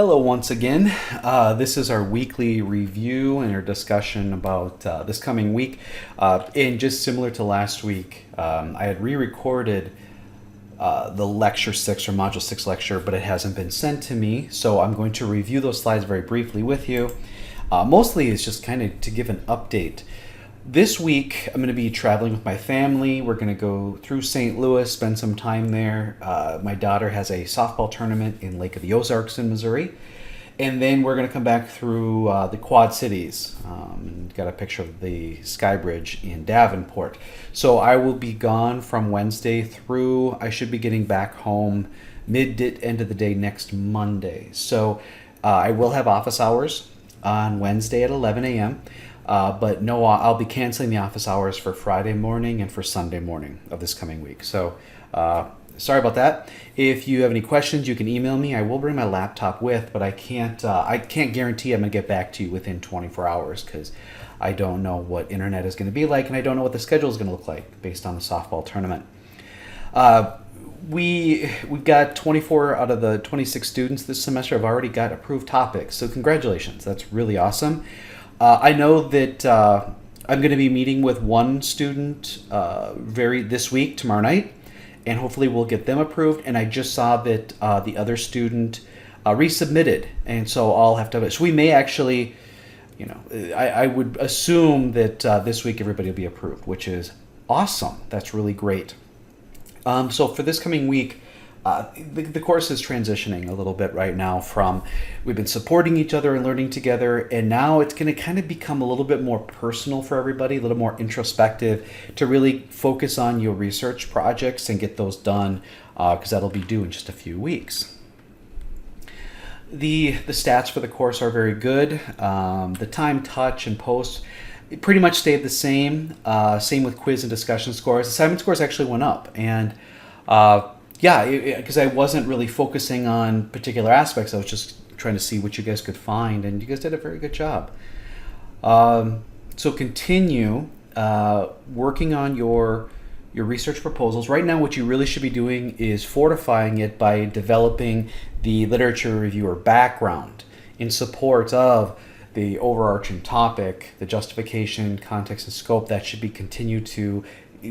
Hello once again. This is our weekly review and our discussion about this coming week. And just similar to last week, I had re-recorded the lecture 6 or module 6 lecture, but it hasn't been sent to me. So I'm going to review those slides very briefly with you. Mostly it's just kind of to give an update. This week, I'm going to be traveling with my family. We're going to go through St. Louis, spend some time there. My daughter has a softball tournament in Lake of the Ozarks in Missouri. And then we're going to come back through the Quad Cities. Got a picture of the Sky Bridge in Davenport. So I will be gone from Wednesday through, I should be getting back home end of the day next Monday. So I will have office hours on Wednesday at 11 a.m. But no, I'll be canceling the office hours for Friday morning and for Sunday morning of this coming week. So sorry about that. If you have any questions, you can email me. I will bring my laptop with, but I can't guarantee I'm going to get back to you within 24 hours because I don't know what internet is going to be like, and I don't know what the schedule is going to look like based on the softball tournament. We've got 24 out of the 26 students this semester have already got approved topics. So congratulations. That's really awesome. I know that I'm going to be meeting with one student this week, tomorrow night, and hopefully we'll get them approved. And I just saw that the other student resubmitted, and so I'll have to. So we may actually, I would assume that this week everybody will be approved, which is awesome. That's really great. So for this coming week, the course is transitioning a little bit right now from we've been supporting each other and learning together, and now it's going to kind of become a little bit more personal for everybody, a little more introspective to really focus on your research projects and get those done because that'll be due in just a few weeks. The stats for the course are very good. The time, touch, and post pretty much stayed the same. Same with quiz and discussion scores. Assignment scores actually went up, and because I wasn't really focusing on particular aspects. I was just trying to see what you guys could find, and you guys did a very good job. So continue working on your research proposals. Right now, what you really should be doing is fortifying it by developing the literature reviewer background in support of the overarching topic, the justification, context, and scope. That should be continued to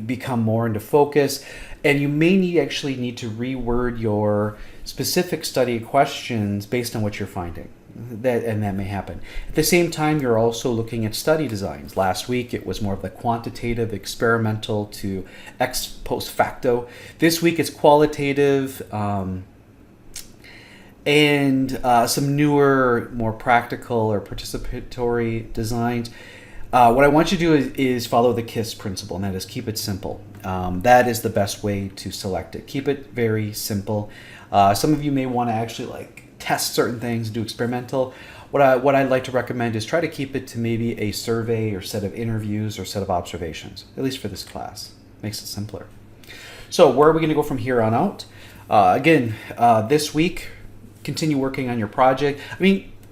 become more into focus, and you may actually need to reword your specific study questions based on what you're finding. That may happen. At the same time, you're also looking at study designs. Last week, it was more of the quantitative, experimental to ex post facto. This week, it's qualitative and some newer, more practical or participatory designs. What I want you to do is follow the KISS principle, and that is keep it simple. That is the best way to select it. Keep it very simple. Some of you may want to actually test certain things, do experimental. What I'd like to recommend is try to keep it to maybe a survey or set of interviews or set of observations, at least for this class. Makes it simpler. So where are we going to go from here on out? Again, this week, continue working on your project.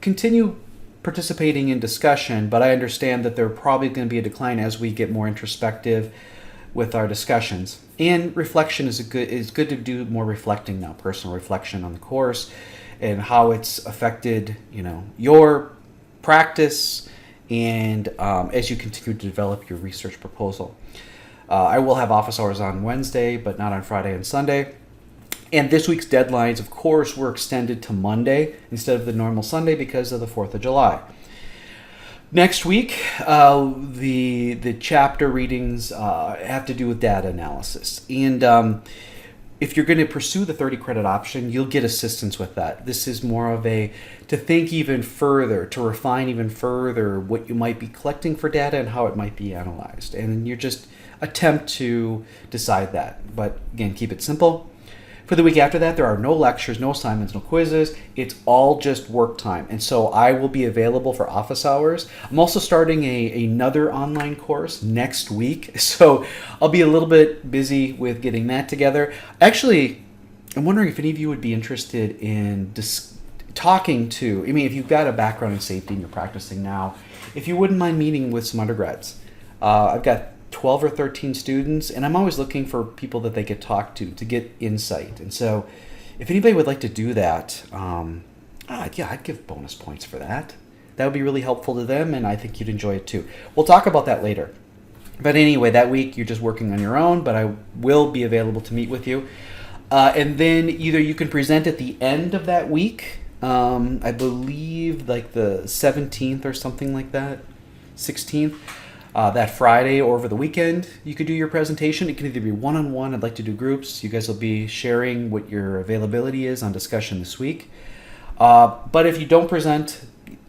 Continue participating in discussion, but I understand that there probably going to be a decline as we get more introspective with our discussions. And reflection is good to do more reflecting now, personal reflection on the course and how it's affected, your practice and as you continue to develop your research proposal. I will have office hours on Wednesday, but not on Friday and Sunday. And this week's deadlines, of course, were extended to Monday instead of the normal Sunday because of the 4th of July. Next week, the chapter readings have to do with data analysis. And if you're going to pursue the 30 credit option, you'll get assistance with that. This is more of to think even further, to refine even further what you might be collecting for data and how it might be analyzed. And you just attempt to decide that. But again, keep it simple. For the week after that, there are no lectures, no assignments, no quizzes. It's all just work time. And so I will be available for office hours. I'm also starting another online course next week. So I'll be a little bit busy with getting that together. Actually, I'm wondering if any of you would be interested in talking to, if you've got a background in safety and you're practicing now, if you wouldn't mind meeting with some undergrads. I've got 12 or 13 students, and I'm always looking for people that they could talk to get insight. And so if anybody would like to do that, Yeah, I'd give bonus points for that. That would be really helpful to them, and I think you'd enjoy it too. We'll talk about that later. But anyway, that week you're just working on your own, but I will be available to meet with you. And then either you can present at the end of that week, I believe like the 17th or something like that, 16th, that Friday or over the weekend, you could do your presentation. It can either be one-on-one. I'd like to do groups. You guys will be sharing what your availability is on discussion this week. But if you don't present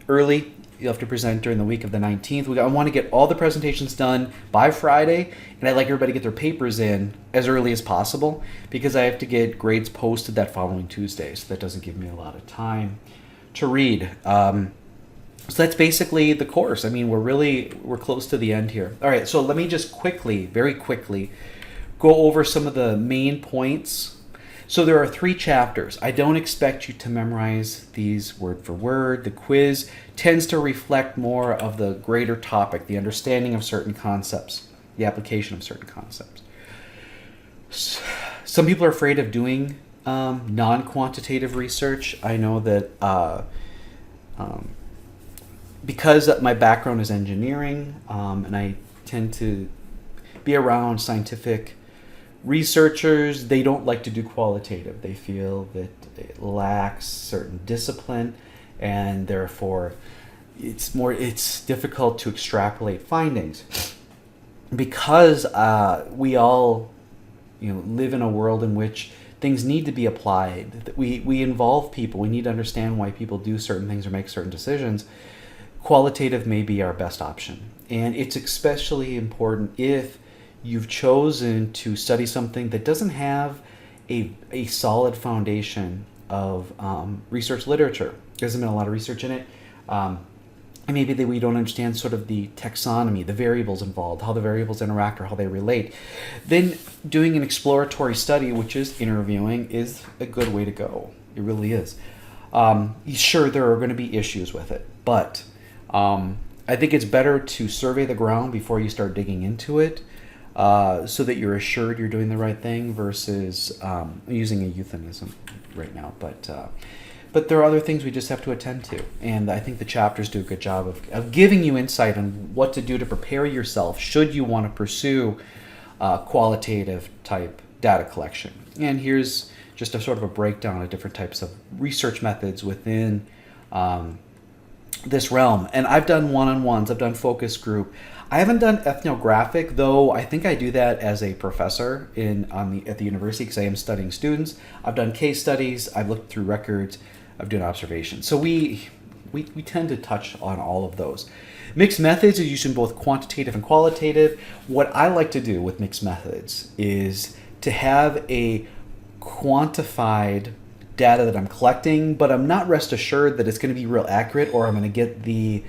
early, you'll have to present during the week of the 19th. I want to get all the presentations done by Friday, and I'd like everybody to get their papers in as early as possible because I have to get grades posted that following Tuesday, so that doesn't give me a lot of time to read. So that's basically the course. I mean, we're close to the end here. All right, so let me just very quickly, go over some of the main points. So there are 3 chapters. I don't expect you to memorize these word for word. The quiz tends to reflect more of the greater topic, the understanding of certain concepts, the application of certain concepts. Some people are afraid of doing non-quantitative research. I know that because my background is engineering and I tend to be around scientific researchers, they don't like to do qualitative. They feel that it lacks certain discipline, and therefore it's difficult to extrapolate findings. Because we all live in a world in which things need to be applied. We involve people. We need to understand why people do certain things or make certain decisions. Qualitative may be our best option. And it's especially important if you've chosen to study something that doesn't have a solid foundation of research literature. There hasn't been a lot of research in it. And maybe we don't understand sort of the taxonomy, the variables involved, how the variables interact or how they relate. Then doing an exploratory study, which is interviewing, is a good way to go. It really is. Sure, there are going to be issues with it, but I think it's better to survey the ground before you start digging into it. So that you're assured you're doing the right thing versus using a euphemism right now. But there are other things we just have to attend to. And I think the chapters do a good job of giving you insight on what to do to prepare yourself should you want to pursue qualitative type data collection. And here's just a sort of a breakdown of different types of research methods within this realm. And I've done one-on-ones, I've done focus group. I haven't done ethnographic, though I think I do that as a professor at the university because I am studying students. I've done case studies, I've looked through records, I've done observations. So we tend to touch on all of those. Mixed methods are using both quantitative and qualitative. What I like to do with mixed methods is to have a quantified data that I'm collecting, but I'm not rest assured that it's going to be real accurate or I'm going to get the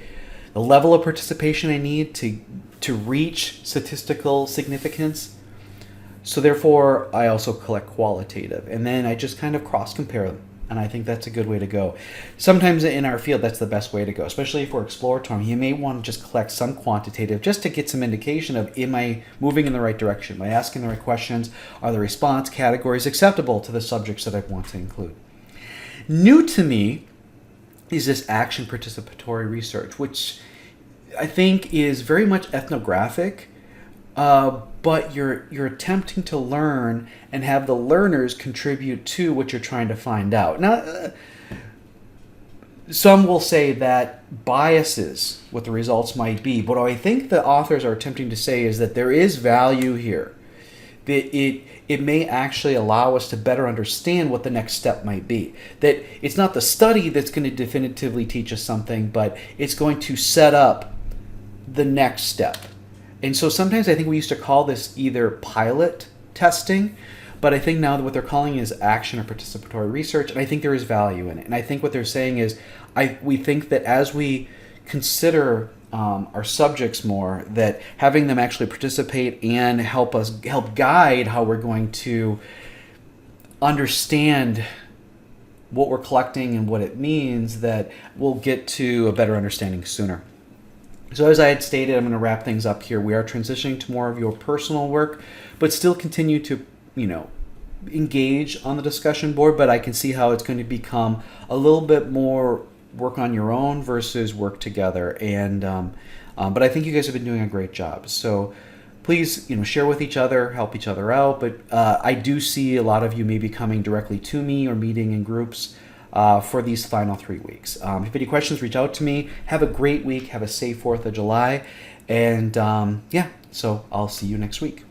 level of participation I need to reach statistical significance. So therefore, I also collect qualitative. And then I just kind of cross-compare them. And I think that's a good way to go. Sometimes in our field, that's the best way to go, especially if we're exploratory. You may want to just collect some quantitative just to get some indication of, am I moving in the right direction? Am I asking the right questions? Are the response categories acceptable to the subjects that I want to include? New to me is this action participatory research, which I think is very much ethnographic, but you're attempting to learn and have the learners contribute to what you're trying to find out. Now, some will say that biases what the results might be, but what I think the authors are attempting to say is that there is value here. That it may actually allow us to better understand what the next step might be. That it's not the study that's going to definitively teach us something, but it's going to set up the next step. And so sometimes I think we used to call this either pilot testing, but I think now that what they're calling is action or participatory research, and I think there is value in it. And I think what they're saying is we think that as we consider our subjects more, that having them actually participate and help guide how we're going to understand what we're collecting and what it means, that we'll get to a better understanding sooner. So as I had stated, I'm going to wrap things up here. We are transitioning to more of your personal work, but still continue to, engage on the discussion board, but I can see how it's going to become a little bit more work on your own versus work together. And but I think you guys have been doing a great job. So please, share with each other, help each other out. But I do see a lot of you maybe coming directly to me or meeting in groups for these final 3 weeks. If you have any questions, reach out to me. Have a great week. Have a safe 4th of July. And so I'll see you next week.